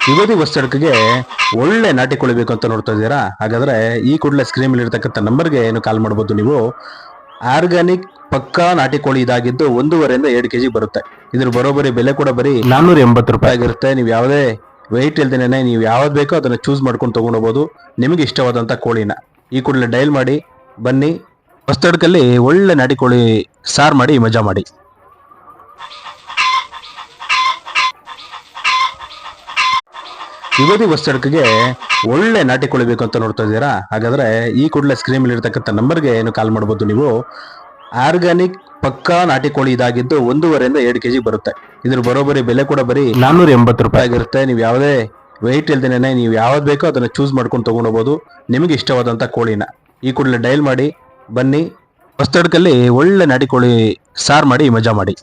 ಯುವತಿ ಬಸ್ತಡ್ಕಿಗೆ ಒಳ್ಳೆ ನಾಟಿ ಕೋಳಿ ಬೇಕು ಅಂತ ನೋಡ್ತಾ ಇದ್ದೀರಾ? ಹಾಗಾದ್ರೆ ಈ ಕೂಡಲೇ ಸ್ಕ್ರೀನ್ ಮೇಲೆ ಇರತಕ್ಕಂಥ ನಂಬರ್ಗೆ ಏನು ಕಾಲ್ ಮಾಡಬಹುದು ನೀವು. ಆರ್ಗ್ಯಾನಿಕ್ ಪಕ್ಕಾ ನಾಟಿ ಕೋಳಿ ಇದಾಗಿದ್ದು 1.5 2 ಕೆಜಿ ಬರುತ್ತೆ. ಇದ್ರ ಬರೋಬರಿ ಬೆಲೆ ಕೂಡ ಬರೀ 480 ರೂಪಾಯಿ ಆಗಿರುತ್ತೆ. ನೀವು ಯಾವುದೇ ವೆಯ್ಟ್ ಇಲ್ದೇನೆ ನೀವು ಯಾವ್ದು ಬೇಕೋ ಅದನ್ನ ಚೂಸ್ ಮಾಡ್ಕೊಂಡು ತಗೊಂಡೋಗ್ಬೋದು ನಿಮಗೆ ಇಷ್ಟವಾದಂತ ಕೋಳಿನ. ಈ ಕೂಡಲೇ ಡೈಲ್ ಮಾಡಿ ಬನ್ನಿ, ಬಸ್ತಡ್ಕಲ್ಲಿ ಒಳ್ಳೆ ನಾಟಿ ಕೋಳಿ ಸಾರು ಮಾಡಿ ಮಜಾ ಮಾಡಿ. ಯುವತಿ ಬಸ್ತಡ್ಕಿಗೆ ಒಳ್ಳೆ ನಾಟಿ ಕೋಳಿ ಬೇಕು ಅಂತ ನೋಡ್ತಾ ಇದ್ದೀರಾ? ಹಾಗಾದ್ರೆ ಈ ಕೂಡಲೇ ಸ್ಕ್ರೀನ್ ಮೇಲೆ ಇರತಕ್ಕಂಥ ನಂಬರ್ಗೆ ಏನು ಕಾಲ್ ಮಾಡಬಹುದು ನೀವು. ಆರ್ಗ್ಯಾನಿಕ್ ಪಕ್ಕಾ ನಾಟಿ ಕೋಳಿ ಇದಾಗಿದ್ದು 1.5 2 ಕೆಜಿ ಬರುತ್ತೆ. ಇದ್ರ ಬರೋಬರಿ ಬೆಲೆ ಕೂಡ ಬರೀ 480 ರೂಪಾಯಿ ಆಗಿರುತ್ತೆ. ನೀವು ಯಾವುದೇ ವೆಯ್ಟ್ ಇಲ್ದೇನೆ ನೀವು ಯಾವ್ದು ಬೇಕೋ ಅದನ್ನ ಚೂಸ್ ಮಾಡ್ಕೊಂಡು ತಗೊಂಡೋಗ್ಬೋದು ನಿಮಗೆ ಇಷ್ಟವಾದಂತ ಕೋಳಿನ. ಈ ಕೂಡಲೇ ಡೈಲ್ ಮಾಡಿ ಬನ್ನಿ, ಬಸ್ತಡ್ಕಲ್ಲಿ ಒಳ್ಳೆ ನಾಟಿ ಕೋಳಿ ಸಾರು ಮಾಡಿ ಮಜಾ ಮಾಡಿ.